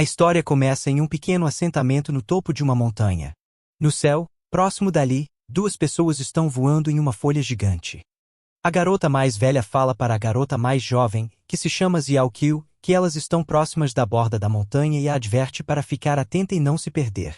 A história começa em um pequeno assentamento no topo de uma montanha. No céu, próximo dali, duas pessoas estão voando em uma folha gigante. A garota mais velha fala para a garota mais jovem, que se chama Xiaoqiu, que elas estão próximas da borda da montanha e a adverte para ficar atenta e não se perder.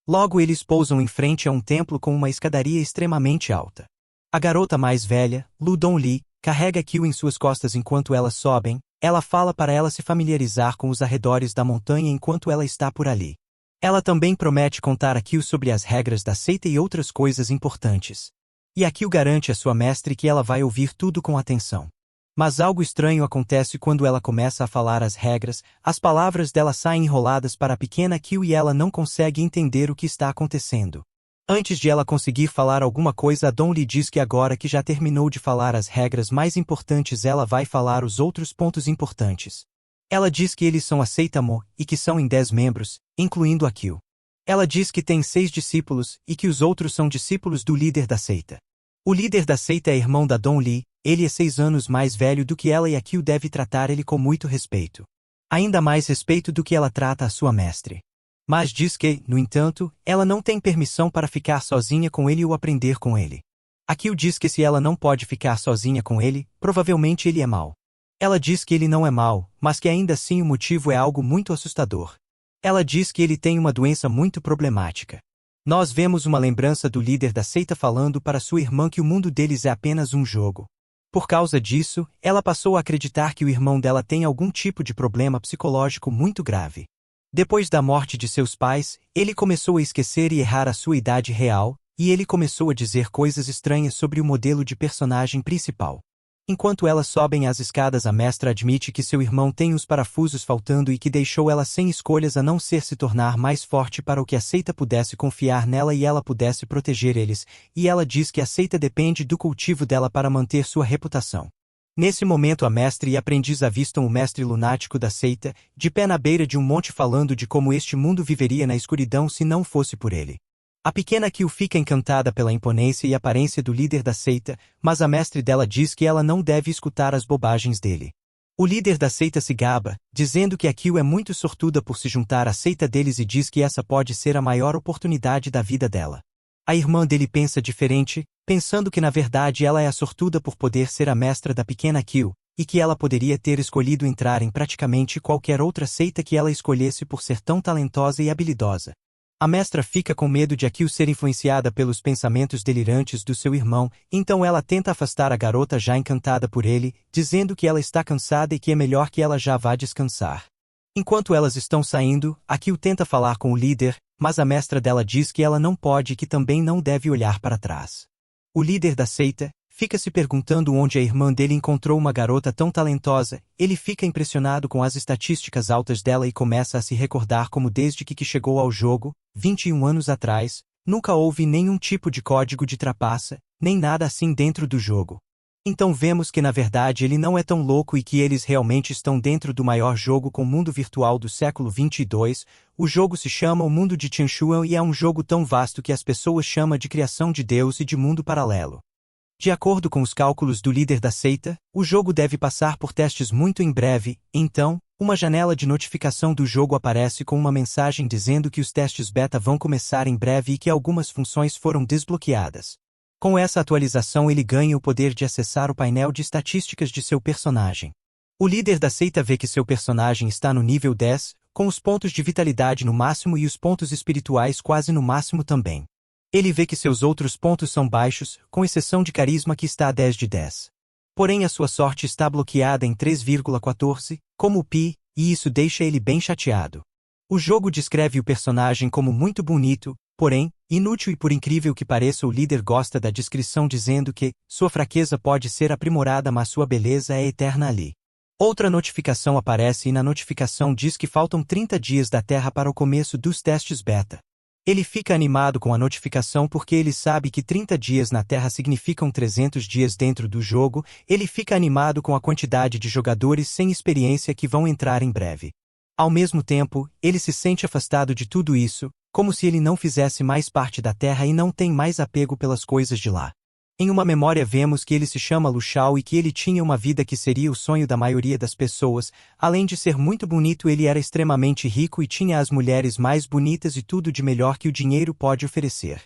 Logo eles pousam em frente a um templo com uma escadaria extremamente alta. A garota mais velha, Lu Dongli, carrega Qiu em suas costas enquanto elas sobem. Ela fala para ela se familiarizar com os arredores da montanha enquanto ela está por ali. Ela também promete contar a Qiu sobre as regras da seita e outras coisas importantes. E a Qiu garante a sua mestre que ela vai ouvir tudo com atenção. Mas algo estranho acontece quando ela começa a falar as regras, as palavras dela saem enroladas para a pequena Qiu e ela não consegue entender o que está acontecendo. Antes de ela conseguir falar alguma coisa, a Dong lhe diz que agora que já terminou de falar as regras mais importantes, ela vai falar os outros pontos importantes. Ela diz que eles são a seita Mo, e que são em 10 membros, incluindo a Qiu. Ela diz que tem 6 discípulos, e que os outros são discípulos do líder da seita. O líder da seita é irmão da Dong Li, ele é 6 anos mais velho do que ela e a Qiu deve tratar ele com muito respeito. Ainda mais respeito do que ela trata a sua mestre. Mas diz que, no entanto, ela não tem permissão para ficar sozinha com ele ou aprender com ele. A Qiu diz que se ela não pode ficar sozinha com ele, provavelmente ele é mau. Ela diz que ele não é mau, mas que ainda assim o motivo é algo muito assustador. Ela diz que ele tem uma doença muito problemática. Nós vemos uma lembrança do líder da seita falando para sua irmã que o mundo deles é apenas um jogo. Por causa disso, ela passou a acreditar que o irmão dela tem algum tipo de problema psicológico muito grave. Depois da morte de seus pais, ele começou a esquecer e errar a sua idade real, e ele começou a dizer coisas estranhas sobre o modelo de personagem principal. Enquanto elas sobem as escadas, a mestra admite que seu irmão tem os parafusos faltando e que deixou ela sem escolhas a não ser se tornar mais forte para que a seita pudesse confiar nela e ela pudesse proteger eles, e ela diz que a seita depende do cultivo dela para manter sua reputação. Nesse momento a mestre e aprendiz avistam o mestre lunático da seita, de pé na beira de um monte falando de como este mundo viveria na escuridão se não fosse por ele. A pequena Qiu fica encantada pela imponência e aparência do líder da seita, mas a mestre dela diz que ela não deve escutar as bobagens dele. O líder da seita se gaba, dizendo que a Qiu é muito sortuda por se juntar à seita deles e diz que essa pode ser a maior oportunidade da vida dela. A irmã dele pensa diferente, pensando que na verdade ela é a sortuda por poder ser a mestra da pequena Qiu, e que ela poderia ter escolhido entrar em praticamente qualquer outra seita que ela escolhesse por ser tão talentosa e habilidosa. A mestra fica com medo de a Qiu ser influenciada pelos pensamentos delirantes do seu irmão, então ela tenta afastar a garota já encantada por ele, dizendo que ela está cansada e que é melhor que ela já vá descansar. Enquanto elas estão saindo, a Qiu tenta falar com o líder, mas a mestra dela diz que ela não pode e que também não deve olhar para trás. O líder da seita fica se perguntando onde a irmã dele encontrou uma garota tão talentosa. Ele fica impressionado com as estatísticas altas dela e começa a se recordar como desde que chegou ao jogo, 21 anos atrás, nunca houve nenhum tipo de código de trapaça, nem nada assim dentro do jogo. Então vemos que na verdade ele não é tão louco e que eles realmente estão dentro do maior jogo com mundo virtual do século 22. O jogo se chama O Mundo de Qianshuan e é um jogo tão vasto que as pessoas chamam de criação de Deus e de mundo paralelo. De acordo com os cálculos do líder da seita, o jogo deve passar por testes muito em breve, então, uma janela de notificação do jogo aparece com uma mensagem dizendo que os testes beta vão começar em breve e que algumas funções foram desbloqueadas. Com essa atualização ele ganha o poder de acessar o painel de estatísticas de seu personagem. O líder da seita vê que seu personagem está no nível 10, com os pontos de vitalidade no máximo e os pontos espirituais quase no máximo também. Ele vê que seus outros pontos são baixos, com exceção de carisma que está a 10 de 10. Porém a sua sorte está bloqueada em 3,14, como o Pi, e isso deixa ele bem chateado. O jogo descreve o personagem como muito bonito, porém, inútil e por incrível que pareça o líder gosta da descrição dizendo que sua fraqueza pode ser aprimorada mas sua beleza é eterna ali. Outra notificação aparece e na notificação diz que faltam 30 dias da Terra para o começo dos testes beta. Ele fica animado com a notificação porque ele sabe que 30 dias na Terra significam 300 dias dentro do jogo. Ele fica animado com a quantidade de jogadores sem experiência que vão entrar em breve. Ao mesmo tempo, ele se sente afastado de tudo isso, como se ele não fizesse mais parte da Terra e não tem mais apego pelas coisas de lá. Em uma memória vemos que ele se chama Lu Shao e que ele tinha uma vida que seria o sonho da maioria das pessoas. Além de ser muito bonito, ele era extremamente rico e tinha as mulheres mais bonitas e tudo de melhor que o dinheiro pode oferecer.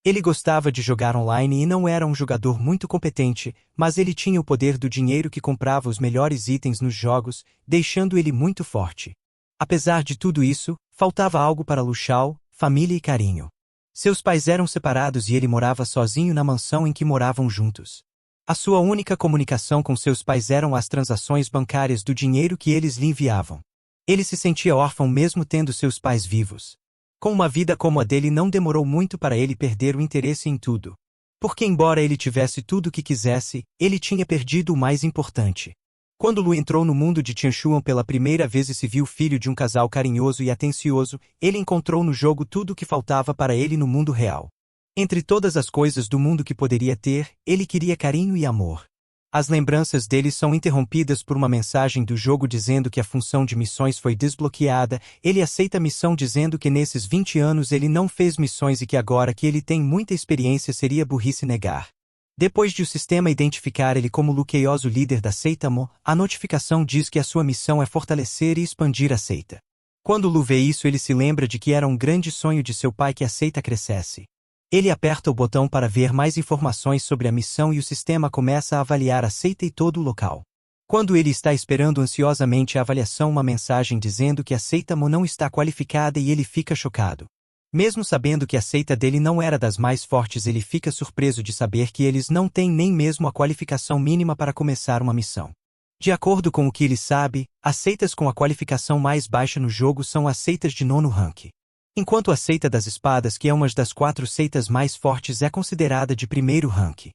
Ele gostava de jogar online e não era um jogador muito competente, mas ele tinha o poder do dinheiro que comprava os melhores itens nos jogos, deixando ele muito forte. Apesar de tudo isso, faltava algo para Lu Shao: família e carinho. Seus pais eram separados e ele morava sozinho na mansão em que moravam juntos. A sua única comunicação com seus pais eram as transações bancárias do dinheiro que eles lhe enviavam. Ele se sentia órfão mesmo tendo seus pais vivos. Com uma vida como a dele, não demorou muito para ele perder o interesse em tudo. Porque embora ele tivesse tudo o que quisesse, ele tinha perdido o mais importante. Quando Lu entrou no mundo de Tianshuan pela primeira vez e se viu filho de um casal carinhoso e atencioso, ele encontrou no jogo tudo o que faltava para ele no mundo real. Entre todas as coisas do mundo que poderia ter, ele queria carinho e amor. As lembranças dele são interrompidas por uma mensagem do jogo dizendo que a função de missões foi desbloqueada. Ele aceita a missão dizendo que nesses 20 anos ele não fez missões e que agora que ele tem muita experiência seria burrice negar. Depois de o sistema identificar ele como Lu Chaos, o líder da seita Mo, a notificação diz que a sua missão é fortalecer e expandir a seita. Quando Lu vê isso, ele se lembra de que era um grande sonho de seu pai que a seita crescesse. Ele aperta o botão para ver mais informações sobre a missão e o sistema começa a avaliar a seita e todo o local. Quando ele está esperando ansiosamente a avaliação, uma mensagem dizendo que a seita Mo não está qualificada e ele fica chocado. Mesmo sabendo que a seita dele não era das mais fortes, ele fica surpreso de saber que eles não têm nem mesmo a qualificação mínima para começar uma missão. De acordo com o que ele sabe, as seitas com a qualificação mais baixa no jogo são as seitas de 9º rank. Enquanto a seita das espadas, que é uma das 4 seitas mais fortes, é considerada de 1º rank.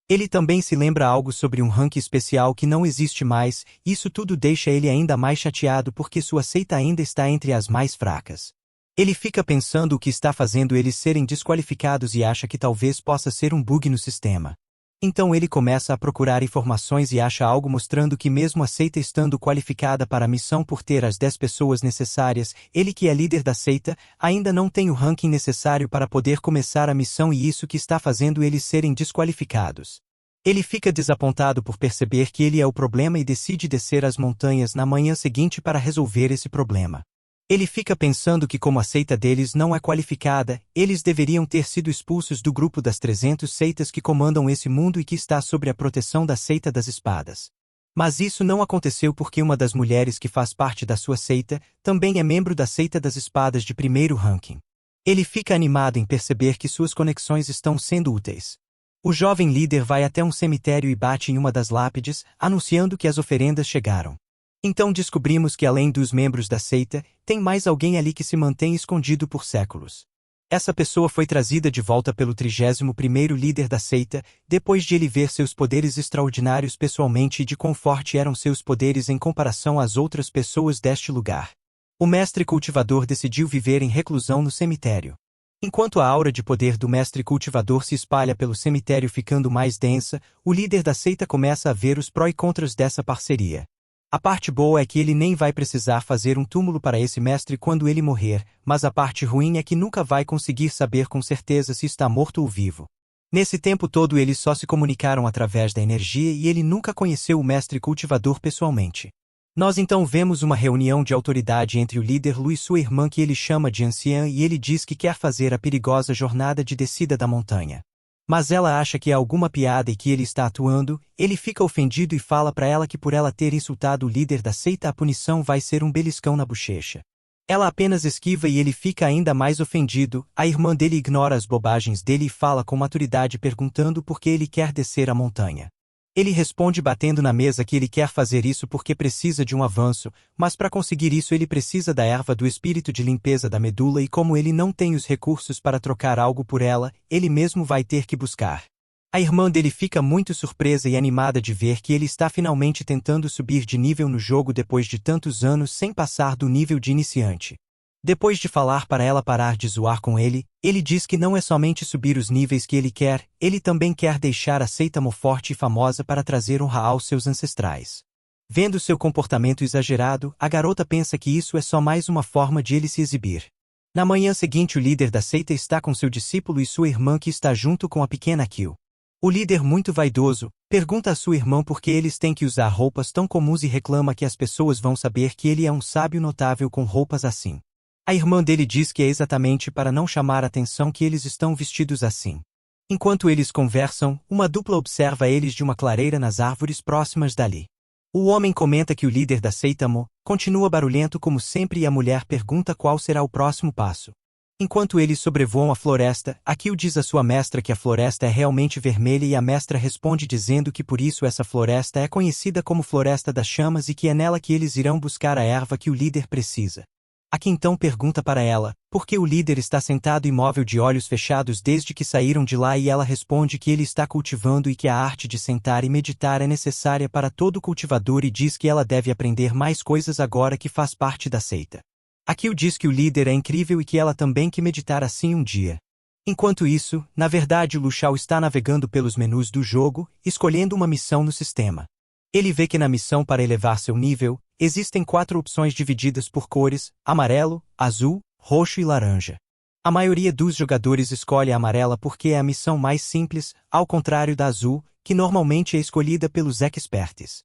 Ele também se lembra algo sobre um rank especial que não existe mais. Isso tudo deixa ele ainda mais chateado porque sua seita ainda está entre as mais fracas. Ele fica pensando o que está fazendo eles serem desqualificados e acha que talvez possa ser um bug no sistema. Então ele começa a procurar informações e acha algo mostrando que mesmo a seita estando qualificada para a missão por ter as 10 pessoas necessárias, ele que é líder da seita, ainda não tem o ranking necessário para poder começar a missão e isso que está fazendo eles serem desqualificados. Ele fica desapontado por perceber que ele é o problema e decide descer as montanhas na manhã seguinte para resolver esse problema. Ele fica pensando que como a seita deles não é qualificada, eles deveriam ter sido expulsos do grupo das 300 seitas que comandam esse mundo e que está sob a proteção da seita das espadas. Mas isso não aconteceu porque uma das mulheres que faz parte da sua seita também é membro da seita das espadas de 1º ranking. Ele fica animado em perceber que suas conexões estão sendo úteis. O jovem líder vai até um cemitério e bate em uma das lápides, anunciando que as oferendas chegaram. Então descobrimos que além dos membros da seita, tem mais alguém ali que se mantém escondido por séculos. Essa pessoa foi trazida de volta pelo 31º líder da seita, depois de ele ver seus poderes extraordinários pessoalmente e de quão forte eram seus poderes em comparação às outras pessoas deste lugar. O mestre cultivador decidiu viver em reclusão no cemitério. Enquanto a aura de poder do mestre cultivador se espalha pelo cemitério ficando mais densa, o líder da seita começa a ver os pró e contras dessa parceria. A parte boa é que ele nem vai precisar fazer um túmulo para esse mestre quando ele morrer, mas a parte ruim é que nunca vai conseguir saber com certeza se está morto ou vivo. Nesse tempo todo eles só se comunicaram através da energia e ele nunca conheceu o mestre cultivador pessoalmente. Nós então vemos uma reunião de autoridade entre o líder Lu e sua irmã que ele chama de anciã e ele diz que quer fazer a perigosa jornada de descida da montanha. Mas ela acha que é alguma piada e que ele está atuando. Ele fica ofendido e fala para ela que por ela ter insultado o líder da seita a punição vai ser um beliscão na bochecha. Ela apenas esquiva e ele fica ainda mais ofendido. A irmã dele ignora as bobagens dele e fala com maturidade perguntando por que ele quer descer a montanha. Ele responde batendo na mesa que ele quer fazer isso porque precisa de um avanço, mas para conseguir isso ele precisa da erva do espírito de limpeza da medula e como ele não tem os recursos para trocar algo por ela, ele mesmo vai ter que buscar. A irmã dele fica muito surpresa e animada de ver que ele está finalmente tentando subir de nível no jogo depois de tantos anos sem passar do nível de iniciante. Depois de falar para ela parar de zoar com ele, ele diz que não é somente subir os níveis que ele quer, ele também quer deixar a seita Mo forte e famosa para trazer honra aos seus ancestrais. Vendo seu comportamento exagerado, a garota pensa que isso é só mais uma forma de ele se exibir. Na manhã seguinte o líder da seita está com seu discípulo e sua irmã que está junto com a pequena Kyu. O líder, muito vaidoso, pergunta a sua irmã por que eles têm que usar roupas tão comuns e reclama que as pessoas vão saber que ele é um sábio notável com roupas assim. A irmã dele diz que é exatamente para não chamar a atenção que eles estão vestidos assim. Enquanto eles conversam, uma dupla observa eles de uma clareira nas árvores próximas dali. O homem comenta que o líder da seita Mo continua barulhento como sempre e a mulher pergunta qual será o próximo passo. Enquanto eles sobrevoam a floresta, Akio diz à sua mestra que a floresta é realmente vermelha e a mestra responde dizendo que por isso essa floresta é conhecida como Floresta das Chamas e que é nela que eles irão buscar a erva que o líder precisa. Aki então pergunta para ela, por que o líder está sentado imóvel de olhos fechados desde que saíram de lá e ela responde que ele está cultivando e que a arte de sentar e meditar é necessária para todo cultivador e diz que ela deve aprender mais coisas agora que faz parte da seita. Akio diz que o líder é incrível e que ela também que meditar assim um dia. Enquanto isso, na verdade Lu Xiao está navegando pelos menus do jogo, escolhendo uma missão no sistema. Ele vê que na missão para elevar seu nível, existem 4 opções divididas por cores: amarelo, azul, roxo e laranja. A maioria dos jogadores escolhe a amarela porque é a missão mais simples, ao contrário da azul, que normalmente é escolhida pelos experts.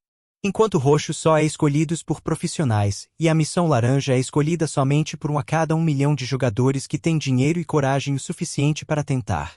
Enquanto o roxo só é escolhido por profissionais, e a missão laranja é escolhida somente por 1 a cada 1 milhão de jogadores que têm dinheiro e coragem o suficiente para tentar.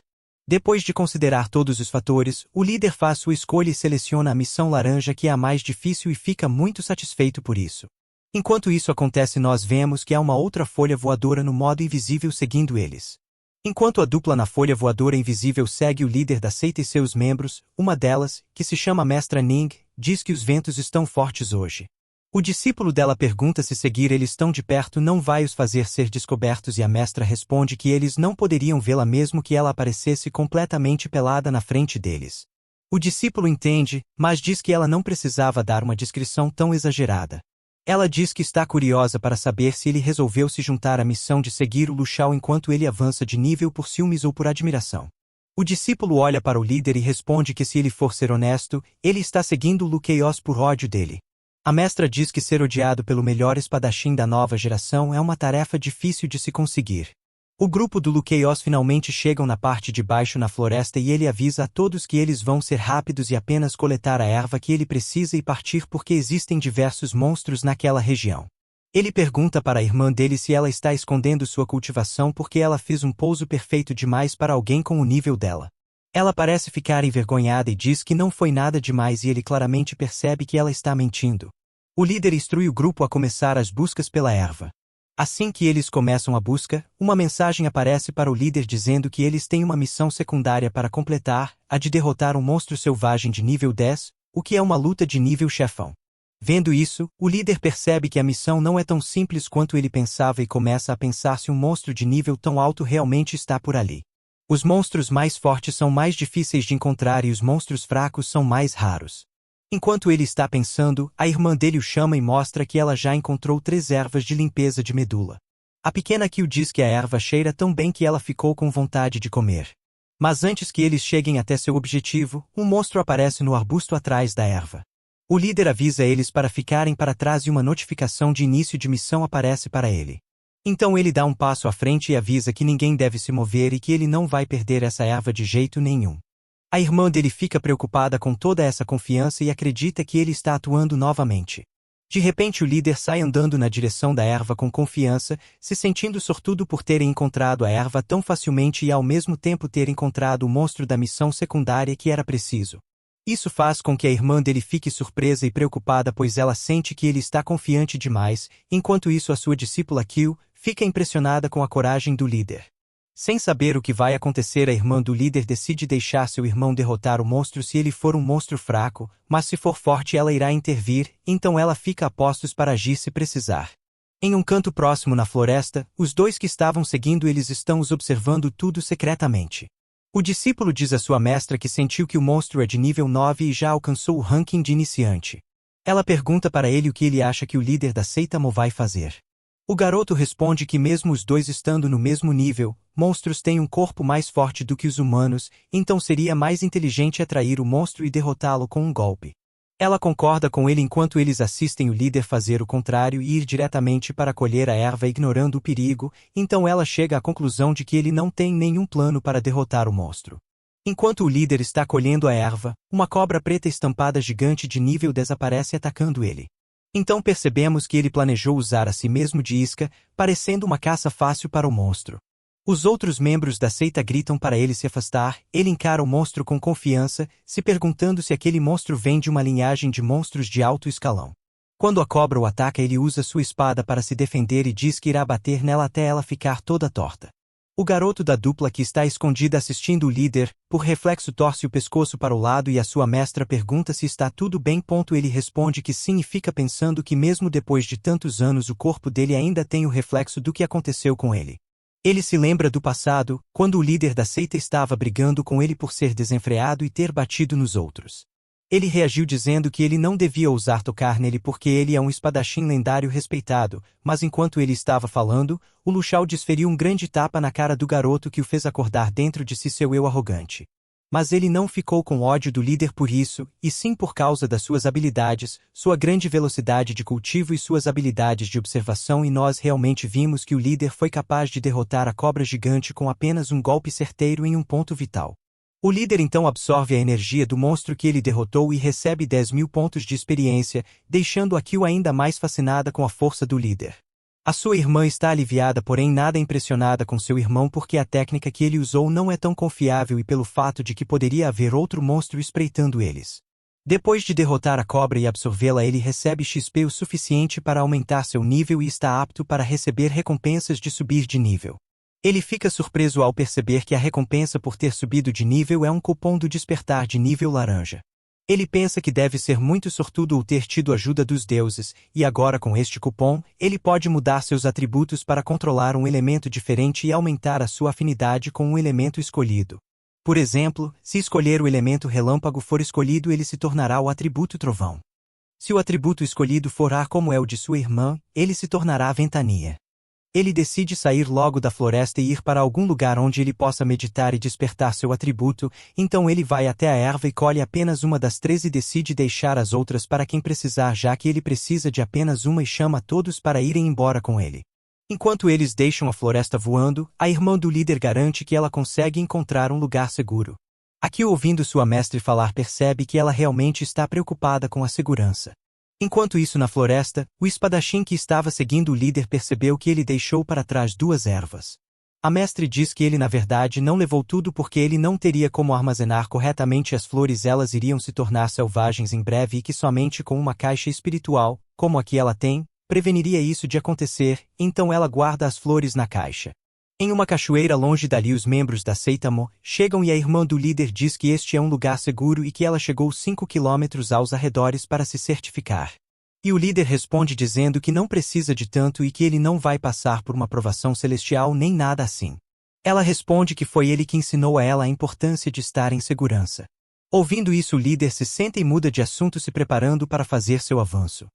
Depois de considerar todos os fatores, o líder faz sua escolha e seleciona a missão laranja que é a mais difícil e fica muito satisfeito por isso. Enquanto isso acontece, nós vemos que há uma outra folha voadora no modo invisível seguindo eles. Enquanto a dupla na folha voadora invisível segue o líder da seita e seus membros, uma delas, que se chama Mestra Ning, diz que os ventos estão fortes hoje. O discípulo dela pergunta se seguir eles tão de perto não vai os fazer ser descobertos e a mestra responde que eles não poderiam vê-la mesmo que ela aparecesse completamente pelada na frente deles. O discípulo entende, mas diz que ela não precisava dar uma descrição tão exagerada. Ela diz que está curiosa para saber se ele resolveu se juntar à missão de seguir o Lu Xiao enquanto ele avança de nível por ciúmes ou por admiração. O discípulo olha para o líder e responde que se ele for ser honesto, ele está seguindo o Lu Chaos por ódio dele. A mestra diz que ser odiado pelo melhor espadachim da nova geração é uma tarefa difícil de se conseguir. O grupo do Lu Chaos finalmente chegam na parte de baixo na floresta e ele avisa a todos que eles vão ser rápidos e apenas coletar a erva que ele precisa e partir porque existem diversos monstros naquela região. Ele pergunta para a irmã dele se ela está escondendo sua cultivação porque ela fez um pouso perfeito demais para alguém com o nível dela. Ela parece ficar envergonhada e diz que não foi nada demais e ele claramente percebe que ela está mentindo. O líder instrui o grupo a começar as buscas pela erva. Assim que eles começam a busca, uma mensagem aparece para o líder dizendo que eles têm uma missão secundária para completar, a de derrotar um monstro selvagem de nível 10, o que é uma luta de nível chefão. Vendo isso, o líder percebe que a missão não é tão simples quanto ele pensava e começa a pensar se um monstro de nível tão alto realmente está por ali. Os monstros mais fortes são mais difíceis de encontrar e os monstros fracos são mais raros. Enquanto ele está pensando, a irmã dele o chama e mostra que ela já encontrou 3 ervas de limpeza de medula. A pequena Kyo diz que a erva cheira tão bem que ela ficou com vontade de comer. Mas antes que eles cheguem até seu objetivo, um monstro aparece no arbusto atrás da erva. O líder avisa eles para ficarem para trás e uma notificação de início de missão aparece para ele. Então ele dá um passo à frente e avisa que ninguém deve se mover e que ele não vai perder essa erva de jeito nenhum. A irmã dele fica preocupada com toda essa confiança e acredita que ele está atuando novamente. De repente o líder sai andando na direção da erva com confiança, se sentindo sortudo por terem encontrado a erva tão facilmente e ao mesmo tempo ter encontrado o monstro da missão secundária que era preciso. Isso faz com que a irmã dele fique surpresa e preocupada pois ela sente que ele está confiante demais, enquanto isso a sua discípula Kyo fica impressionada com a coragem do líder. Sem saber o que vai acontecer, a irmã do líder decide deixar seu irmão derrotar o monstro se ele for um monstro fraco, mas se for forte ela irá intervir, então ela fica a postos para agir se precisar. Em um canto próximo na floresta, os 2 que estavam seguindo eles estão os observando tudo secretamente. O discípulo diz à sua mestra que sentiu que o monstro é de nível 9 e já alcançou o ranking de iniciante. Ela pergunta para ele o que ele acha que o líder da seita Mo vai fazer. O garoto responde que mesmo os 2 estando no mesmo nível, monstros têm um corpo mais forte do que os humanos, então seria mais inteligente atrair o monstro e derrotá-lo com um golpe. Ela concorda com ele enquanto eles assistem o líder fazer o contrário e ir diretamente para colher a erva ignorando o perigo, então ela chega à conclusão de que ele não tem nenhum plano para derrotar o monstro. Enquanto o líder está colhendo a erva, uma cobra preta estampada gigante de nível 10 aparece atacando ele. Então percebemos que ele planejou usar a si mesmo de isca, parecendo uma caça fácil para o monstro. Os outros membros da seita gritam para ele se afastar, ele encara o monstro com confiança, se perguntando se aquele monstro vem de uma linhagem de monstros de alto escalão. Quando a cobra o ataca, ele usa sua espada para se defender e diz que irá bater nela até ela ficar toda torta. O garoto da dupla que está escondida assistindo o líder, por reflexo torce o pescoço para o lado e a sua mestra pergunta se está tudo bem. Ele responde que sim e fica pensando que mesmo depois de tantos anos o corpo dele ainda tem o reflexo do que aconteceu com ele. Ele se lembra do passado, quando o líder da seita estava brigando com ele por ser desenfreado e ter batido nos outros. Ele reagiu dizendo que ele não devia ousar tocar nele porque ele é um espadachim lendário respeitado, mas enquanto ele estava falando, o Lu Shao desferiu um grande tapa na cara do garoto que o fez acordar dentro de si seu eu arrogante. Mas ele não ficou com ódio do líder por isso, e sim por causa das suas habilidades, sua grande velocidade de cultivo e suas habilidades de observação, e nós realmente vimos que o líder foi capaz de derrotar a cobra gigante com apenas um golpe certeiro em um ponto vital. O líder então absorve a energia do monstro que ele derrotou e recebe 10.000 pontos de experiência, deixando a Kyo ainda mais fascinada com a força do líder. A sua irmã está aliviada, porém nada impressionada com seu irmão porque a técnica que ele usou não é tão confiável e pelo fato de que poderia haver outro monstro espreitando eles. Depois de derrotar a cobra e absorvê-la, ele recebe XP o suficiente para aumentar seu nível e está apto para receber recompensas de subir de nível. Ele fica surpreso ao perceber que a recompensa por ter subido de nível é um cupom do despertar de nível laranja. Ele pensa que deve ser muito sortudo ou ter tido ajuda dos deuses, e agora com este cupom, ele pode mudar seus atributos para controlar um elemento diferente e aumentar a sua afinidade com um elemento escolhido. Por exemplo, se escolher o elemento relâmpago for escolhido, ele se tornará o atributo trovão. Se o atributo escolhido for ar como é o de sua irmã, ele se tornará ventania. Ele decide sair logo da floresta e ir para algum lugar onde ele possa meditar e despertar seu atributo, então ele vai até a erva e colhe apenas uma das 3 e decide deixar as outras para quem precisar, já que ele precisa de apenas uma, e chama todos para irem embora com ele. Enquanto eles deixam a floresta voando, a irmã do líder garante que ela consegue encontrar um lugar seguro. Aqui, ouvindo sua mestre falar, percebe que ela realmente está preocupada com a segurança. Enquanto isso, na floresta, o espadachim que estava seguindo o líder percebeu que ele deixou para trás 2 ervas. A mestre diz que ele na verdade não levou tudo porque ele não teria como armazenar corretamente as flores, elas iriam se tornar selvagens em breve e que somente com uma caixa espiritual, como a que ela tem, preveniria isso de acontecer, então ela guarda as flores na caixa. Em uma cachoeira longe dali, os membros da seita Mo chegam e a irmã do líder diz que este é um lugar seguro e que ela chegou 5 quilômetros aos arredores para se certificar. E o líder responde dizendo que não precisa de tanto e que ele não vai passar por uma provação celestial nem nada assim. Ela responde que foi ele que ensinou a ela a importância de estar em segurança. Ouvindo isso, o líder se senta e muda de assunto, se preparando para fazer seu avanço.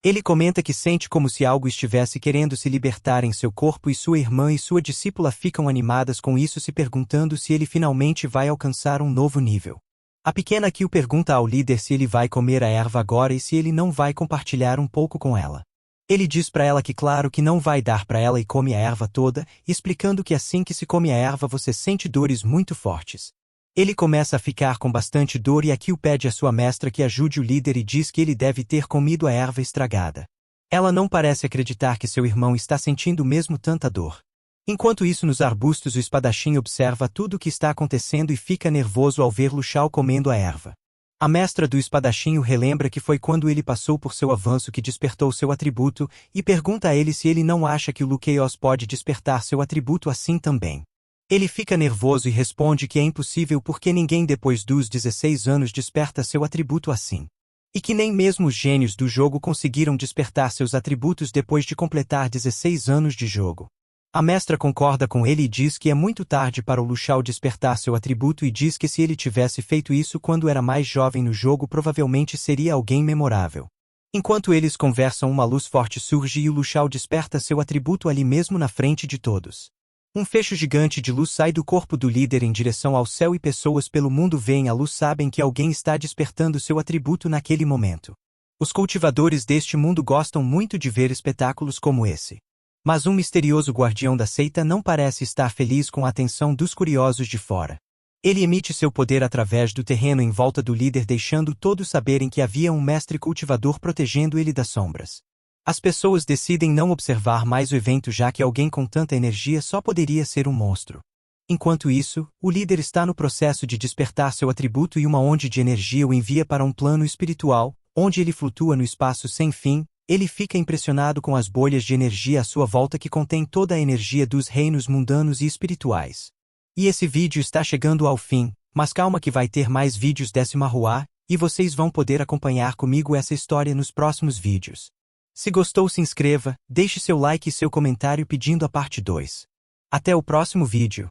Ele comenta que sente como se algo estivesse querendo se libertar em seu corpo e sua irmã e sua discípula ficam animadas com isso, se perguntando se ele finalmente vai alcançar um novo nível. A pequena Kyo pergunta ao líder se ele vai comer a erva agora e se ele não vai compartilhar um pouco com ela. Ele diz para ela que claro que não vai dar para ela e come a erva toda, explicando que assim que se come a erva você sente dores muito fortes. Ele começa a ficar com bastante dor e a Kyo pede à sua mestra que ajude o líder e diz que ele deve ter comido a erva estragada. Ela não parece acreditar que seu irmão está sentindo mesmo tanta dor. Enquanto isso, nos arbustos, o espadachim observa tudo o que está acontecendo e fica nervoso ao ver Lu Shao comendo a erva. A mestra do espadachim o relembra que foi quando ele passou por seu avanço que despertou seu atributo e pergunta a ele se ele não acha que o Lu Chaos pode despertar seu atributo assim também. Ele fica nervoso e responde que é impossível porque ninguém depois dos 16 anos desperta seu atributo assim. E que nem mesmo os gênios do jogo conseguiram despertar seus atributos depois de completar 16 anos de jogo. A mestra concorda com ele e diz que é muito tarde para o Lu Shao despertar seu atributo e diz que se ele tivesse feito isso quando era mais jovem no jogo provavelmente seria alguém memorável. Enquanto eles conversam, uma luz forte surge e o Lu Shao desperta seu atributo ali mesmo na frente de todos. Um fecho gigante de luz sai do corpo do líder em direção ao céu e pessoas pelo mundo veem a luz, sabem que alguém está despertando seu atributo naquele momento. Os cultivadores deste mundo gostam muito de ver espetáculos como esse. Mas um misterioso guardião da seita não parece estar feliz com a atenção dos curiosos de fora. Ele emite seu poder através do terreno em volta do líder, deixando todos saberem que havia um mestre cultivador protegendo ele das sombras. As pessoas decidem não observar mais o evento, já que alguém com tanta energia só poderia ser um monstro. Enquanto isso, o líder está no processo de despertar seu atributo e uma onda de energia o envia para um plano espiritual, onde ele flutua no espaço sem fim. Ele fica impressionado com as bolhas de energia à sua volta que contém toda a energia dos reinos mundanos e espirituais. E esse vídeo está chegando ao fim, mas calma que vai ter mais vídeos desse Marruá, e vocês vão poder acompanhar comigo essa história nos próximos vídeos. Se gostou, se inscreva, deixe seu like e seu comentário pedindo a parte 2. Até o próximo vídeo.